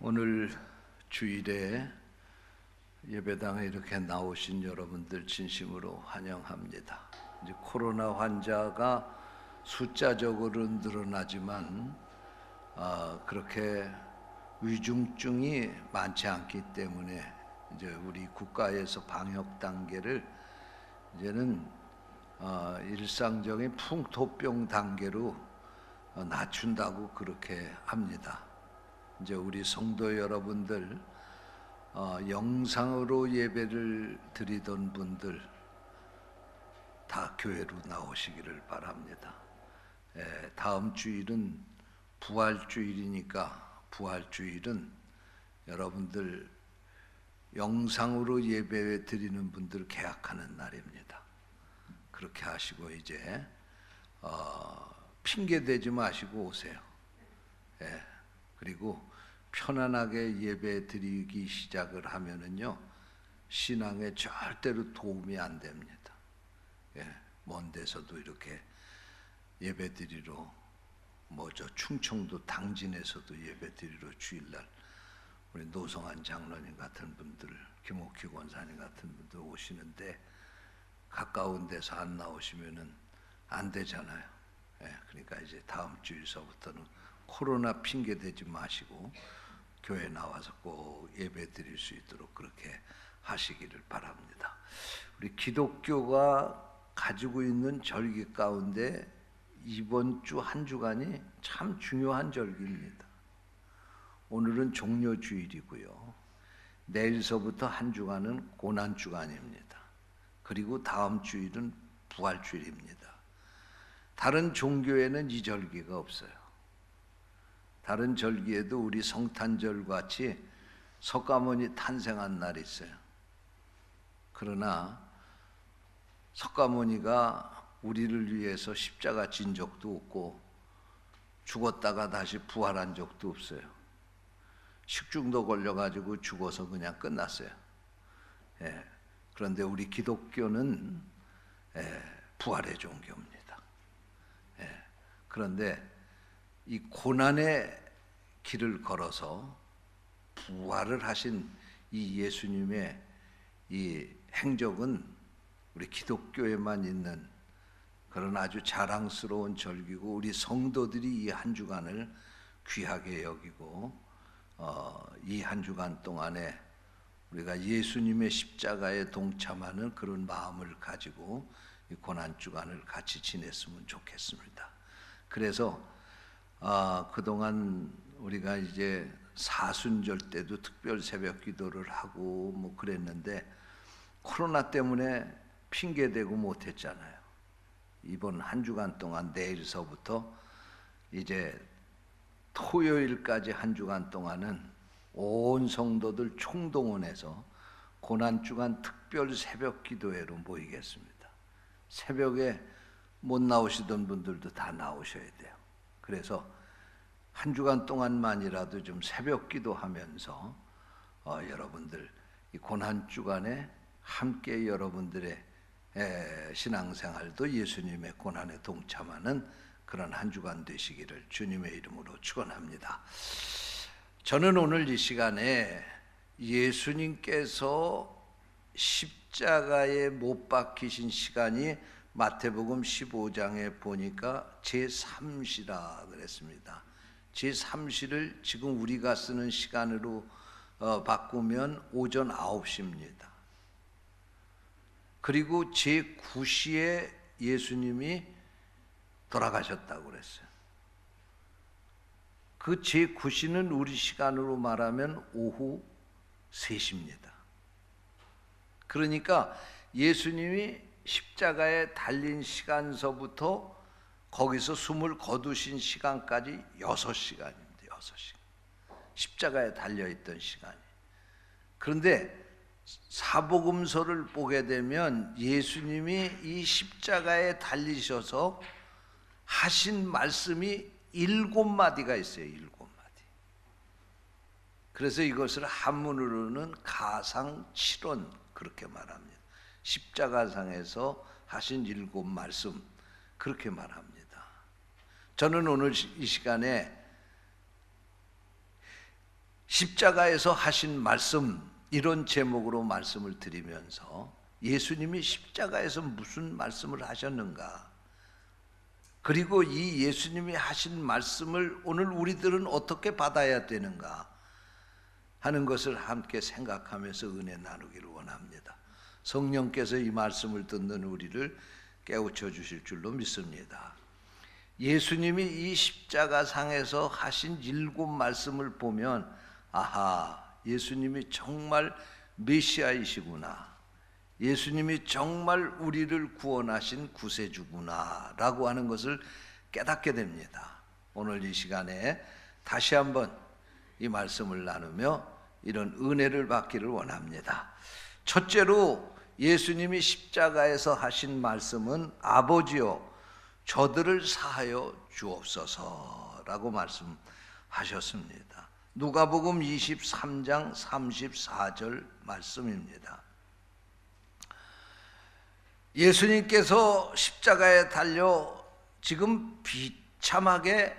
오늘 주일에 예배당에 이렇게 나오신 여러분들 진심으로 환영합니다. 이제 코로나 환자가 숫자적으로 늘어나지만 그렇게 위중증이 많지 않기 때문에 이제 우리 국가에서 방역 단계를 이제는 일상적인 풍토병 단계로 낮춘다고 그렇게 합니다. 이제 우리 성도 여러분들 영상으로 예배를 드리던 분들 다 교회로 나오시기를 바랍니다. 다음 주일은 부활주일이니까 부활주일은 여러분들 영상으로 예배 드리는 분들 개학하는 날입니다. 그렇게 하시고 이제 핑계 대지 마시고 오세요. 그리고 편안하게 예배 드리기 시작을 하면은요, 신앙에 절대로 도움이 안 됩니다. 먼 데서도 이렇게 예배 드리러 충청도 당진에서도 예배 드리러 주일날 우리 노성한 장로님 같은 분들, 김옥희 권사님 같은 분들 오시는데 가까운 데서 안 나오시면은 안 되잖아요. 그러니까 이제 다음 주일서부터는 코로나 핑계 대지 마시고 교회 나와서 꼭 예배 드릴 수 있도록 그렇게 하시기를 바랍니다. 우리 기독교가 가지고 있는 절기 가운데 이번 주 한 주간이 참 중요한 절기입니다. 오늘은 종려주일이고요. 내일서부터 한 주간은 고난주간입니다. 그리고 다음 주일은 부활주일입니다. 다른 종교에는 이 절기가 없어요. 다른 절기에도 우리 성탄절 같이 석가모니 탄생한 날이 있어요. 그러나 석가모니가 우리를 위해서 십자가 진 적도 없고 죽었다가 다시 부활한 적도 없어요. 식중독 걸려가지고 죽어서 그냥 끝났어요. 그런데 우리 기독교는 부활의 종교입니다. 그런데 이 고난의 길을 걸어서 부활을 하신 이 예수님의 이 행적은 우리 기독교에만 있는 그런 아주 자랑스러운 절기고, 우리 성도들이 이 한 주간을 귀하게 여기고 이 한 주간 동안에 우리가 예수님의 십자가에 동참하는 그런 마음을 가지고 이 고난 주간을 같이 지냈으면 좋겠습니다. 그래서 그동안 우리가 이제 사순절 때도 특별 새벽 기도를 하고 그랬는데 코로나 때문에 핑계대고 못했잖아요. 이번 한 주간 동안 내일서부터 이제 토요일까지 한 주간 동안은 온 성도들 총동원해서 고난주간 특별 새벽 기도회로 모이겠습니다. 새벽에 못 나오시던 분들도 다 나오셔야 돼요. 그래서 한 주간 동안만이라도 좀 새벽 기도하면서 여러분들 이 고난주간에 함께 여러분들의 신앙생활도 예수님의 고난에 동참하는 그런 한 주간 되시기를 주님의 이름으로 축원합니다. 저는 오늘 이 시간에 예수님께서 십자가에 못 박히신 시간이 마태복음 15장에 보니까 제3시라 그랬습니다. 제3시를 지금 우리가 쓰는 시간으로 바꾸면 오전 9시입니다. 그리고 제9시에 예수님이 돌아가셨다고 그랬어요. 그 제9시는 우리 시간으로 말하면 오후 3시입니다. 그러니까 예수님이 십자가에 달린 시간서부터 거기서 숨을 거두신 시간까지 6시간입니다. 6시간. 십자가에 달려있던 시간이. 그런데 사복음서를 보게 되면 예수님이 이 십자가에 달리셔서 하신 말씀이 7마디가 있어요. 7마디. 그래서 이것을 한문으로는 가상칠언 그렇게 말합니다. 십자가상에서 하신 7말씀 그렇게 말합니다. 저는 오늘 이 시간에 십자가에서 하신 말씀, 이런 제목으로 말씀을 드리면서 예수님이 십자가에서 무슨 말씀을 하셨는가, 그리고 이 예수님이 하신 말씀을 오늘 우리들은 어떻게 받아야 되는가 하는 것을 함께 생각하면서 은혜 나누기를 원합니다. 성령께서 이 말씀을 듣는 우리를 깨우쳐 주실 줄로 믿습니다. 예수님이 이 십자가상에서 하신 7 말씀을 보면, 아하, 예수님이 정말 메시아이시구나, 예수님이 정말 우리를 구원하신 구세주구나 라고 하는 것을 깨닫게 됩니다. 오늘 이 시간에 다시 한번 이 말씀을 나누며 이런 은혜를 받기를 원합니다. 첫째로 예수님이 십자가에서 하신 말씀은 아버지여 저들을 사하여 주옵소서라고 말씀하셨습니다. 누가복음 23장 34절 말씀입니다. 예수님께서 십자가에 달려 지금 비참하게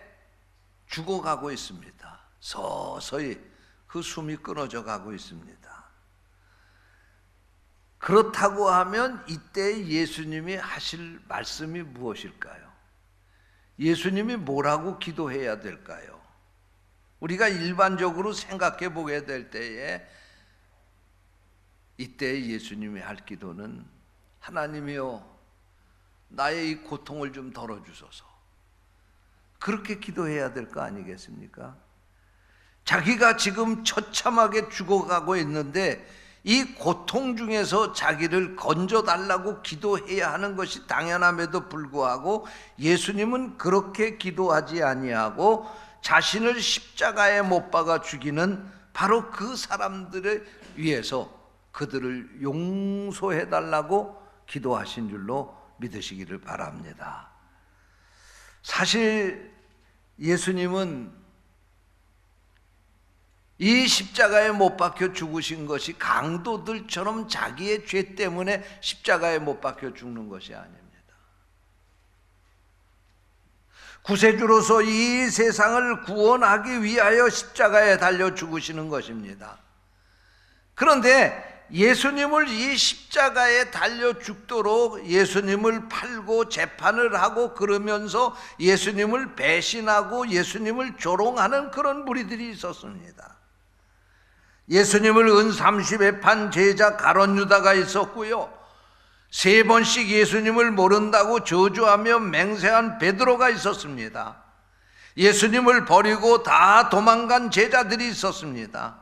죽어가고 있습니다. 서서히 그 숨이 끊어져 가고 있습니다. 그렇다고 하면 이때 예수님이 하실 말씀이 무엇일까요? 예수님이 뭐라고 기도해야 될까요? 우리가 일반적으로 생각해 보게 될 때에 이때 예수님이 할 기도는 하나님이여 나의 이 고통을 좀 덜어주소서, 그렇게 기도해야 될 거 아니겠습니까? 자기가 지금 처참하게 죽어가고 있는데 이 고통 중에서 자기를 건져달라고 기도해야 하는 것이 당연함에도 불구하고 예수님은 그렇게 기도하지 아니하고 자신을 십자가에 못 박아 죽이는 바로 그 사람들을 위해서 그들을 용서해달라고 기도하신 줄로 믿으시기를 바랍니다. 사실 예수님은 이 십자가에 못 박혀 죽으신 것이 강도들처럼 자기의 죄 때문에 십자가에 못 박혀 죽는 것이 아닙니다. 구세주로서 이 세상을 구원하기 위하여 십자가에 달려 죽으시는 것입니다. 그런데 예수님을 이 십자가에 달려 죽도록 예수님을 팔고 재판을 하고 그러면서 예수님을 배신하고 예수님을 조롱하는 그런 무리들이 있었습니다. 예수님을 은 30에 판 제자 가룟 유다가 있었고요, 3번씩 예수님을 모른다고 저주하며 맹세한 베드로가 있었습니다. 예수님을 버리고 다 도망간 제자들이 있었습니다.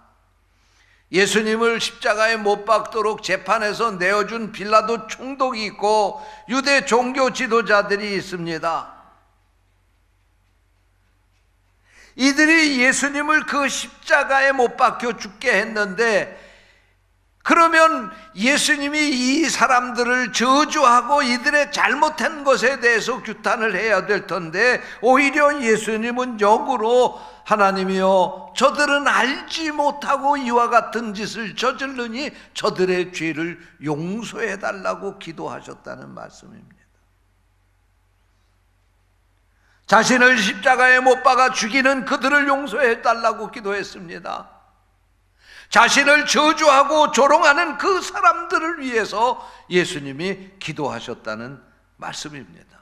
예수님을 십자가에 못 박도록 재판에서 내어준 빌라도 총독이 있고 유대 종교 지도자들이 있습니다. 이들이 예수님을 그 십자가에 못 박혀 죽게 했는데, 그러면 예수님이 이 사람들을 저주하고 이들의 잘못한 것에 대해서 규탄을 해야 될 텐데, 오히려 예수님은 역으로 하나님이여 저들은 알지 못하고 이와 같은 짓을 저지르니 저들의 죄를 용서해 달라고 기도하셨다는 말씀입니다. 자신을 십자가에 못 박아 죽이는 그들을 용서해 달라고 기도했습니다. 자신을 저주하고 조롱하는 그 사람들을 위해서 예수님이 기도하셨다는 말씀입니다.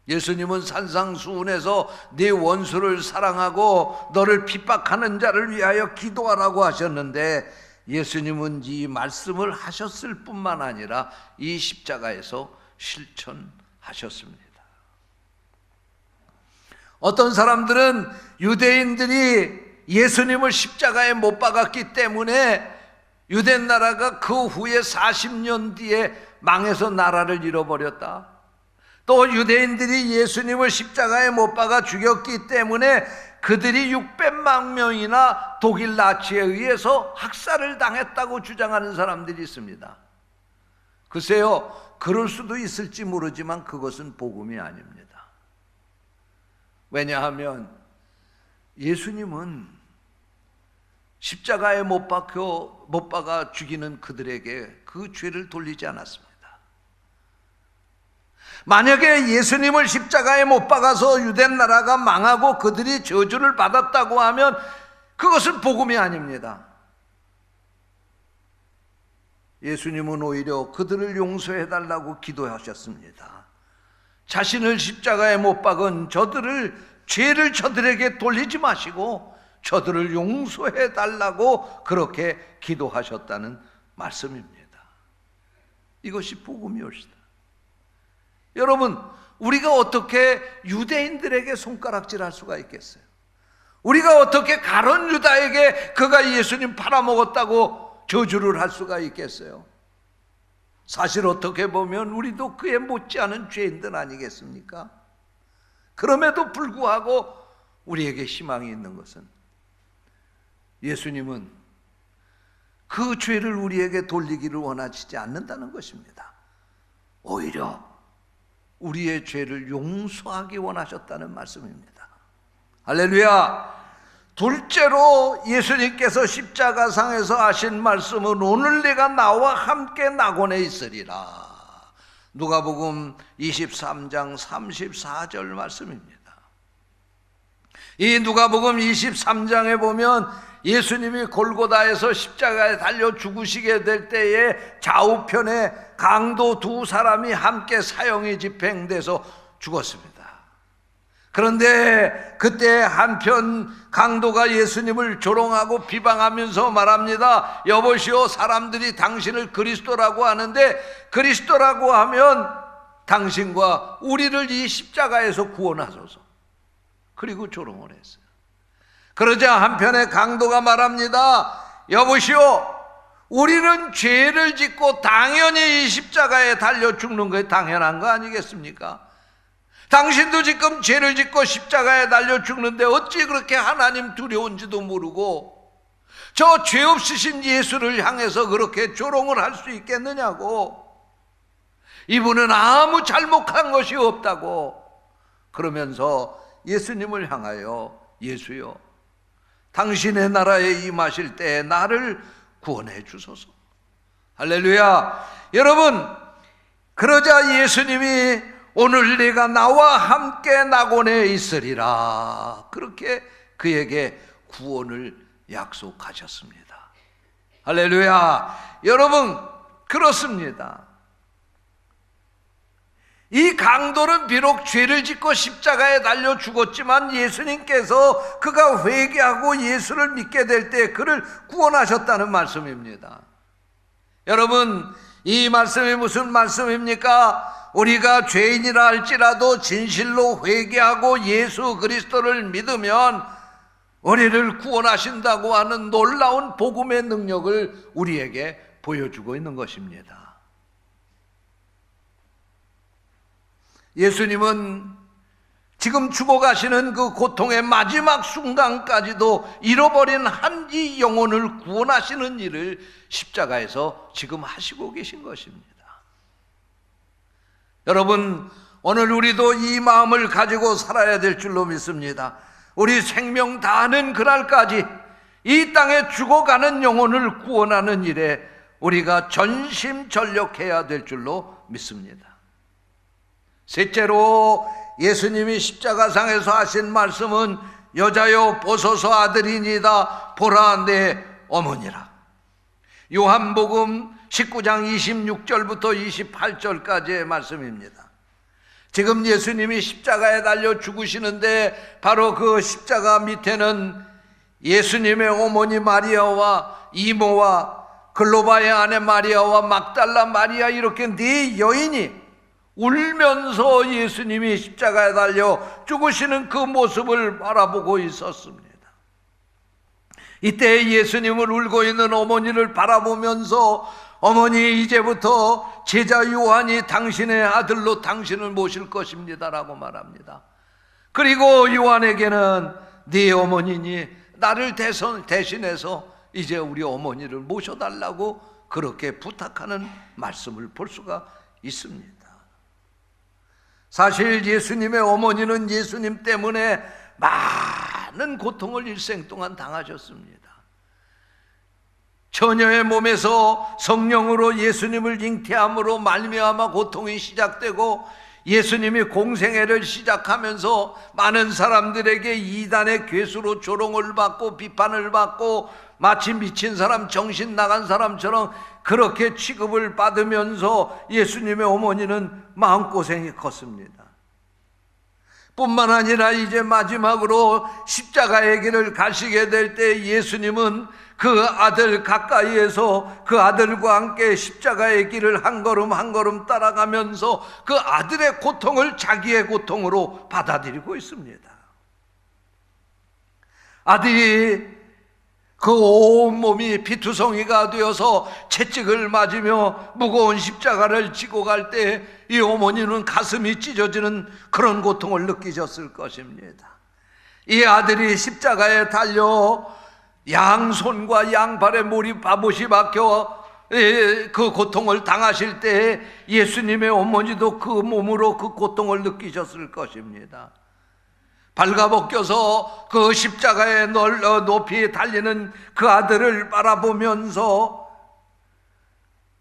예수님은 산상수훈에서 네 원수를 사랑하고 너를 핍박하는 자를 위하여 기도하라고 하셨는데, 예수님은 이 말씀을 하셨을 뿐만 아니라 이 십자가에서 실천하셨습니다. 어떤 사람들은 유대인들이 예수님을 십자가에 못 박았기 때문에 유대 나라가 그 후에 40년 뒤에 망해서 나라를 잃어버렸다, 또 유대인들이 예수님을 십자가에 못 박아 죽였기 때문에 그들이 600만 명이나 독일 나치에 의해서 학살을 당했다고 주장하는 사람들이 있습니다. 글쎄요, 그럴 수도 있을지 모르지만 그것은 복음이 아닙니다. 왜냐하면 예수님은 십자가에 못 박아 죽이는 그들에게 그 죄를 돌리지 않았습니다. 만약에 예수님을 십자가에 못 박아서 유대 나라가 망하고 그들이 저주를 받았다고 하면 그것은 복음이 아닙니다. 예수님은 오히려 그들을 용서해달라고 기도하셨습니다. 자신을 십자가에 못 박은 죄를 저들에게 돌리지 마시고 저들을 용서해달라고 그렇게 기도하셨다는 말씀입니다. 이것이 복음이옵니다. 여러분, 우리가 어떻게 유대인들에게 손가락질할 수가 있겠어요? 우리가 어떻게 가론 유다에게 그가 예수님 팔아먹었다고 저주를 할 수가 있겠어요? 사실 어떻게 보면 우리도 그에 못지않은 죄인들 아니겠습니까? 그럼에도 불구하고 우리에게 희망이 있는 것은 예수님은 그 죄를 우리에게 돌리기를 원하시지 않는다는 것입니다. 오히려 우리의 죄를 용서하기 원하셨다는 말씀입니다. 할렐루야! 둘째로 예수님께서 십자가상에서 하신 말씀은 오늘 내가 나와 함께 낙원에 있으리라. 누가복음 23장 34절 말씀입니다. 이 누가복음 23장에 보면 예수님이 골고다에서 십자가에 달려 죽으시게 될 때에 좌우편에 강도 두 사람이 함께 사형이 집행돼서 죽었습니다. 그런데 그때 한편 강도가 예수님을 조롱하고 비방하면서 말합니다. 여보시오, 사람들이 당신을 그리스도라고 하는데 그리스도라고 하면 당신과 우리를 이 십자가에서 구원하소서. 그리고 조롱을 했어요. 그러자 한편에 강도가 말합니다. 여보시오, 우리는 죄를 짓고 당연히 이 십자가에 달려 죽는 게 당연한 거 아니겠습니까? 당신도 지금 죄를 짓고 십자가에 달려 죽는데 어찌 그렇게 하나님 두려운지도 모르고 저 죄 없으신 예수를 향해서 그렇게 조롱을 할 수 있겠느냐고. 이분은 아무 잘못한 것이 없다고. 그러면서 예수님을 향하여 예수여, 당신의 나라에 임하실 때 나를 구원해 주소서. 할렐루야. 여러분, 그러자 예수님이 오늘 내가 나와 함께 낙원에 있으리라, 그렇게 그에게 구원을 약속하셨습니다. 할렐루야. 여러분, 그렇습니다. 이 강도는 비록 죄를 짓고 십자가에 달려 죽었지만 예수님께서 그가 회개하고 예수를 믿게 될 때 그를 구원하셨다는 말씀입니다. 여러분, 이 말씀이 무슨 말씀입니까? 우리가 죄인이라 할지라도 진실로 회개하고 예수 그리스도를 믿으면 우리를 구원하신다고 하는 놀라운 복음의 능력을 우리에게 보여주고 있는 것입니다. 예수님은 지금 죽어가시는 그 고통의 마지막 순간까지도 잃어버린 한 영혼을 구원하시는 일을 십자가에서 지금 하시고 계신 것입니다. 여러분, 오늘 우리도 이 마음을 가지고 살아야 될 줄로 믿습니다. 우리 생명 다하는 그날까지 이 땅에 죽어가는 영혼을 구원하는 일에 우리가 전심전력해야 될 줄로 믿습니다. 셋째로 예수님이 십자가상에서 하신 말씀은 여자여 보소서 아들이니다 보라 내 어머니라. 요한복음 19장 26절부터 28절까지의 말씀입니다. 지금 예수님이 십자가에 달려 죽으시는데 바로 그 십자가 밑에는 예수님의 어머니 마리아와 이모와 글로바의 아내 마리아와 막달라 마리아, 이렇게 네 여인이 울면서 예수님이 십자가에 달려 죽으시는 그 모습을 바라보고 있었습니다. 이때 예수님을 울고 있는 어머니를 바라보면서 어머니, 이제부터 제자 요한이 당신의 아들로 당신을 모실 것입니다 라고 말합니다. 그리고 요한에게는 네 어머니니 나를 대신해서 이제 우리 어머니를 모셔달라고 그렇게 부탁하는 말씀을 볼 수가 있습니다. 사실 예수님의 어머니는 예수님 때문에 많은 고통을 일생 동안 당하셨습니다. 처녀의 몸에서 성령으로 예수님을 잉태함으로 말미암아 고통이 시작되고 예수님이 공생애를 시작하면서 많은 사람들에게 이단의 괴수로 조롱을 받고 비판을 받고 마치 미친 사람, 정신 나간 사람처럼 그렇게 취급을 받으면서 예수님의 어머니는 마음고생이 컸습니다. 뿐만 아니라 이제 마지막으로 십자가의 길을 가시게 될 때 예수님은 그 아들 가까이에서 그 아들과 함께 십자가의 길을 한 걸음 한 걸음 따라가면서 그 아들의 고통을 자기의 고통으로 받아들이고 있습니다. 아들이 그 온몸이 피투성이가 되어서 채찍을 맞으며 무거운 십자가를 지고 갈 때 이 어머니는 가슴이 찢어지는 그런 고통을 느끼셨을 것입니다. 이 아들이 십자가에 달려 양손과 양발에 물이 바봇이 박혀 그 고통을 당하실 때 예수님의 어머니도 그 몸으로 그 고통을 느끼셨을 것입니다. 발가벗겨서 그 십자가에 높이 달리는 그 아들을 바라보면서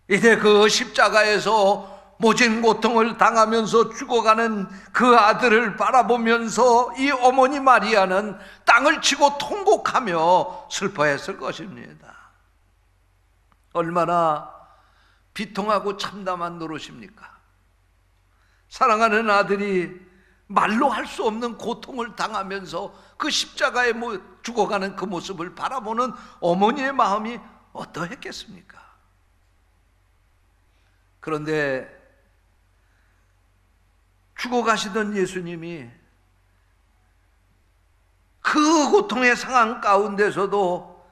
이제 그 십자가에서 모진 고통을 당하면서 죽어가는 그 아들을 바라보면서 이 어머니 마리아는 땅을 치고 통곡하며 슬퍼했을 것입니다. 얼마나 비통하고 참담한 노릇입니까? 사랑하는 아들이 말로 할 수 없는 고통을 당하면서 그 십자가에 죽어가는 그 모습을 바라보는 어머니의 마음이 어떠했겠습니까? 그런데 죽어가시던 예수님이 그 고통의 상황 가운데서도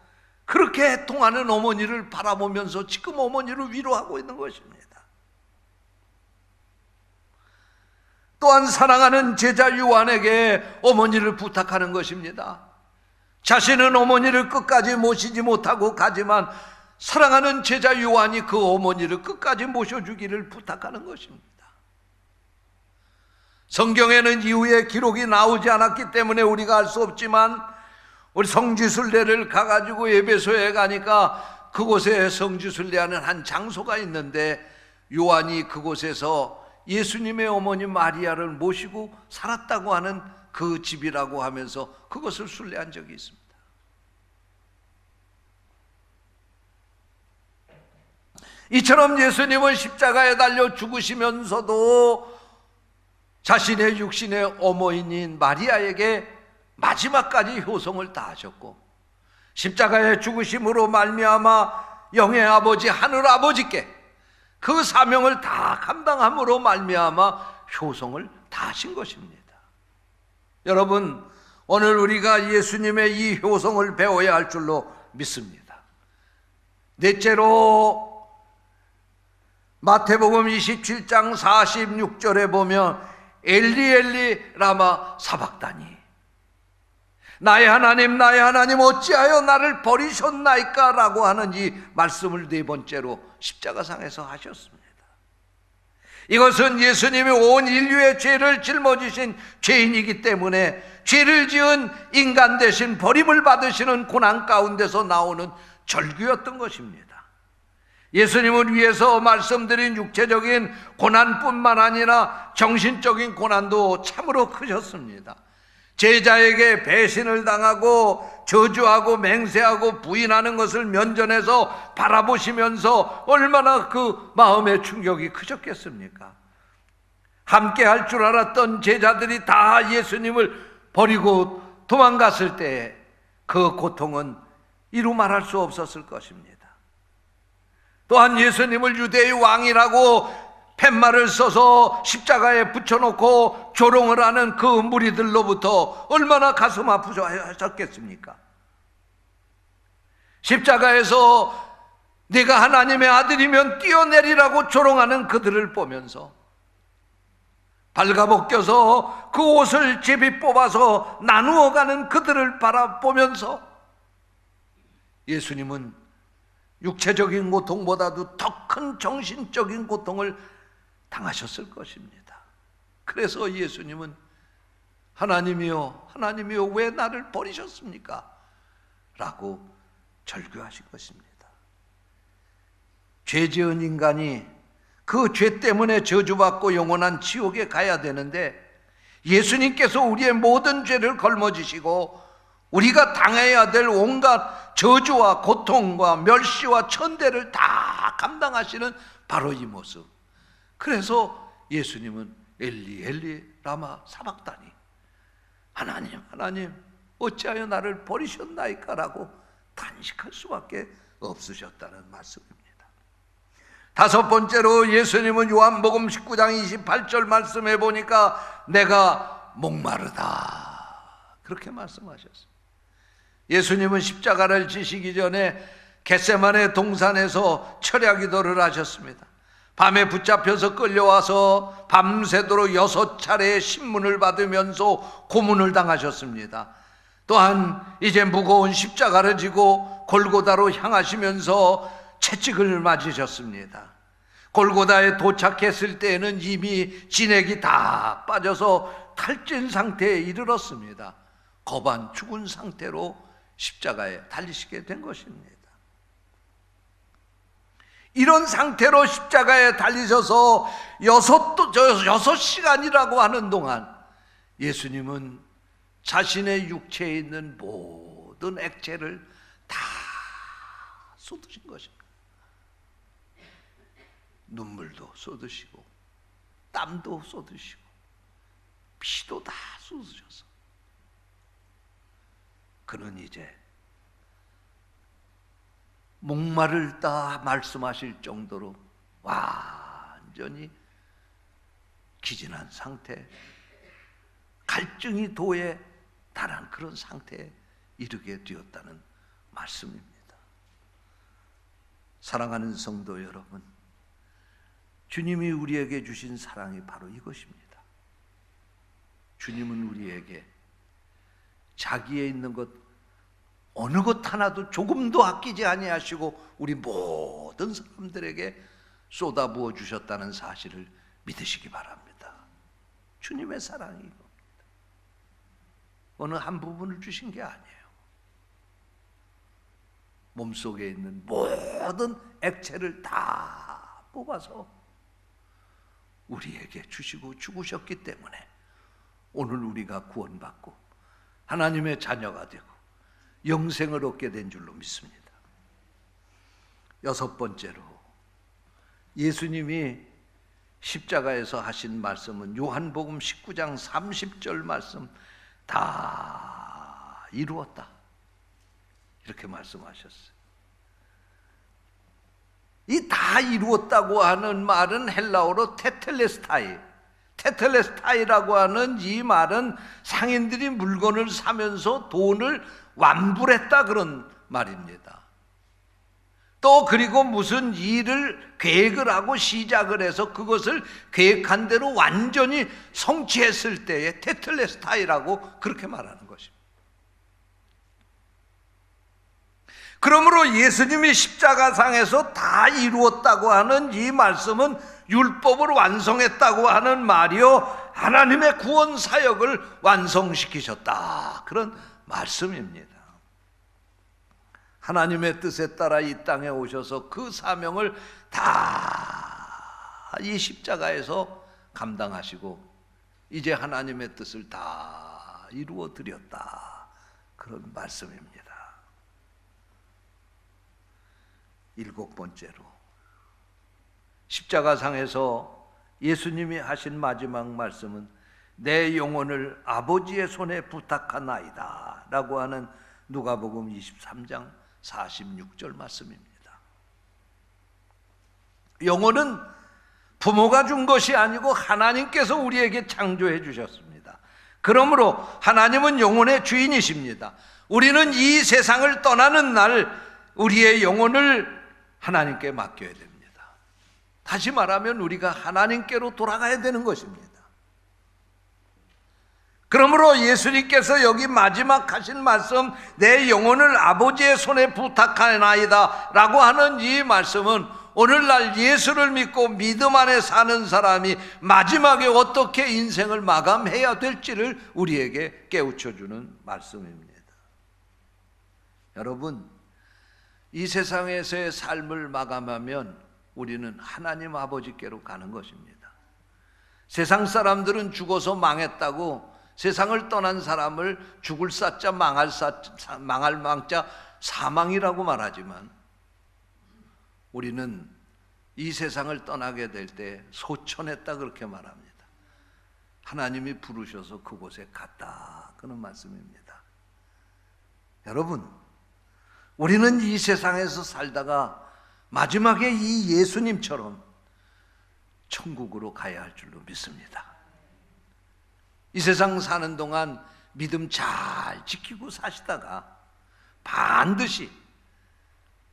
그렇게 애통하는 어머니를 바라보면서 지금 어머니를 위로하고 있는 것입니다. 또한 사랑하는 제자 요한에게 어머니를 부탁하는 것입니다. 자신은 어머니를 끝까지 모시지 못하고 가지만 사랑하는 제자 요한이 그 어머니를 끝까지 모셔주기를 부탁하는 것입니다. 성경에는 이후에 기록이 나오지 않았기 때문에 우리가 알 수 없지만 우리 성지순례를 가가지고 에베소에 가니까 그곳에 성지순례하는 한 장소가 있는데 요한이 그곳에서 예수님의 어머니 마리아를 모시고 살았다고 하는 그 집이라고 하면서 그것을 순례한 적이 있습니다. 이처럼 예수님은 십자가에 달려 죽으시면서도 자신의 육신의 어머니인 마리아에게 마지막까지 효성을 다하셨고 십자가의 죽으심으로 말미암아 영의 아버지 하늘 아버지께 그 사명을 다 감당함으로 말미암아 효성을 다하신 것입니다. 여러분, 오늘 우리가 예수님의 이 효성을 배워야 할 줄로 믿습니다. 넷째로 마태복음 27장 46절에 보면 엘리 엘리 라마 사박다니 나의 하나님 어찌하여 나를 버리셨나이까 라고 하는 이 말씀을 네 번째로 십자가상에서 하셨습니다. 이것은 예수님이 온 인류의 죄를 짊어지신 죄인이기 때문에 죄를 지은 인간 대신 버림을 받으시는 고난 가운데서 나오는 절규였던 것입니다. 예수님을 위해서 말씀드린 육체적인 고난뿐만 아니라 정신적인 고난도 참으로 크셨습니다. 제자에게 배신을 당하고 저주하고 맹세하고 부인하는 것을 면전에서 바라보시면서 얼마나 그 마음의 충격이 크셨겠습니까? 함께 할 줄 알았던 제자들이 다 예수님을 버리고 도망갔을 때 그 고통은 이루 말할 수 없었을 것입니다. 또한 예수님을 유대의 왕이라고 팻말을 써서 십자가에 붙여놓고 조롱을 하는 그 무리들로부터 얼마나 가슴 아프셨겠습니까? 십자가에서 네가 하나님의 아들이면 뛰어내리라고 조롱하는 그들을 보면서 발가벗겨서 그 옷을 제비 뽑아서 나누어가는 그들을 바라보면서 예수님은 육체적인 고통보다도 더 큰 정신적인 고통을 당하셨을 것입니다. 그래서 예수님은 하나님이여 왜 나를 버리셨습니까? 라고 절규하신 것입니다. 죄 지은 인간이 그 죄 때문에 저주받고 영원한 지옥에 가야 되는데 예수님께서 우리의 모든 죄를 걸머지시고 우리가 당해야 될 온갖 저주와 고통과 멸시와 천대를 다 감당하시는 바로 이 모습. 그래서 예수님은 엘리 엘리 라마 사박다니, 하나님 하나님 어찌하여 나를 버리셨나이까 라고 단식할 수밖에 없으셨다는 말씀입니다. 다섯 번째로 예수님은 요한복음 19장 28절 말씀해 보니까 내가 목마르다 그렇게 말씀하셨어요. 예수님은 십자가를 지시기 전에 겟세마네 동산에서 철야기도를 하셨습니다. 밤에 붙잡혀서 끌려와서 밤새도록 6차례의 신문을 받으면서 고문을 당하셨습니다. 또한 이제 무거운 십자가를 지고 골고다로 향하시면서 채찍을 맞으셨습니다. 골고다에 도착했을 때에는 이미 진액이 다 빠져서 탈진 상태에 이르렀습니다. 거반 죽은 상태로 십자가에 달리시게 된 것입니다. 이런 상태로 십자가에 달리셔서 6시간이라고 하는 동안 예수님은 자신의 육체에 있는 모든 액체를 다 쏟으신 것입니다. 눈물도 쏟으시고 땀도 쏟으시고 피도 다 쏟으셔서 그는 이제 목마르다 말씀하실 정도로 완전히 기진한 상태, 갈증이 도에 달한 그런 상태에 이르게 되었다는 말씀입니다. 사랑하는 성도 여러분, 주님이 우리에게 주신 사랑이 바로 이것입니다. 주님은 우리에게 자기에 있는 것 어느 것 하나도 조금도 아끼지 아니하시고 우리 모든 사람들에게 쏟아부어 주셨다는 사실을 믿으시기 바랍니다. 주님의 사랑이 이겁니다. 어느 한 부분을 주신 게 아니에요. 몸속에 있는 모든 액체를 다 뽑아서 우리에게 주시고 죽으셨기 때문에 오늘 우리가 구원받고 하나님의 자녀가 되고 영생을 얻게 된 줄로 믿습니다. 여섯 번째로 예수님이 십자가에서 하신 말씀은 요한복음 19장 30절 말씀, 다 이루었다 이렇게 말씀하셨어요. 이 다 이루었다고 하는 말은 헬라어로 테텔레스타이라고 하는 이 말은 상인들이 물건을 사면서 돈을 완불했다 그런 말입니다. 또 그리고 무슨 일을 계획을 하고 시작을 해서 그것을 계획한 대로 완전히 성취했을 때에 테텔레스타이라고 그렇게 말하는 것입니다. 그러므로 예수님이 십자가상에서 다 이루었다고 하는 이 말씀은 율법을 완성했다고 하는 말이요, 하나님의 구원 사역을 완성시키셨다 그런 말씀입니다. 하나님의 뜻에 따라 이 땅에 오셔서 그 사명을 다 이 십자가에서 감당하시고 이제 하나님의 뜻을 다 이루어 드렸다 그런 말씀입니다. 일곱 번째로 십자가상에서 예수님이 하신 마지막 말씀은 내 영혼을 아버지의 손에 부탁하나이다 라고 하는 누가복음 23장 46절 말씀입니다. 영혼은 부모가 준 것이 아니고 하나님께서 우리에게 창조해 주셨습니다. 그러므로 하나님은 영혼의 주인이십니다. 우리는 이 세상을 떠나는 날 우리의 영혼을 하나님께 맡겨야 됩니다. 다시 말하면 우리가 하나님께로 돌아가야 되는 것입니다. 그러므로 예수님께서 여기 마지막 하신 말씀, 내 영혼을 아버지의 손에 부탁하나이다 라고 하는 이 말씀은 오늘날 예수를 믿고 믿음 안에 사는 사람이 마지막에 어떻게 인생을 마감해야 될지를 우리에게 깨우쳐주는 말씀입니다. 여러분, 이 세상에서의 삶을 마감하면 우리는 하나님 아버지께로 가는 것입니다. 세상 사람들은 죽어서 망했다고 세상을 떠난 사람을 죽을 사자 망할 망자 사망이라고 말하지만, 우리는 이 세상을 떠나게 될 때 소천했다 그렇게 말합니다. 하나님이 부르셔서 그곳에 갔다 그런 말씀입니다. 여러분, 우리는 이 세상에서 살다가 마지막에 이 예수님처럼 천국으로 가야 할 줄로 믿습니다. 이 세상 사는 동안 믿음 잘 지키고 사시다가 반드시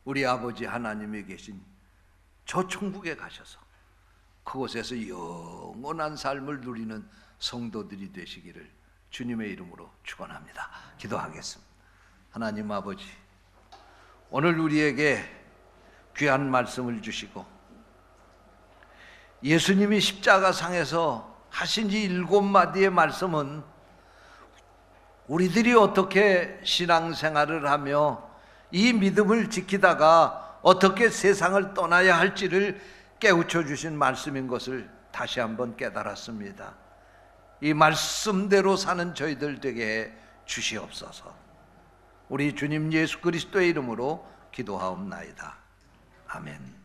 우리 아버지 하나님이 계신 저 천국에 가셔서 그곳에서 영원한 삶을 누리는 성도들이 되시기를 주님의 이름으로 축원합니다. 기도하겠습니다. 하나님 아버지, 오늘 우리에게 귀한 말씀을 주시고 예수님이 십자가상에서 하신 이 7마디의 말씀은 우리들이 어떻게 신앙생활을 하며 이 믿음을 지키다가 어떻게 세상을 떠나야 할지를 깨우쳐 주신 말씀인 것을 다시 한번 깨달았습니다. 이 말씀대로 사는 저희들 되게 해 주시옵소서. 우리 주님 예수 그리스도의 이름으로 기도하옵나이다. 아멘.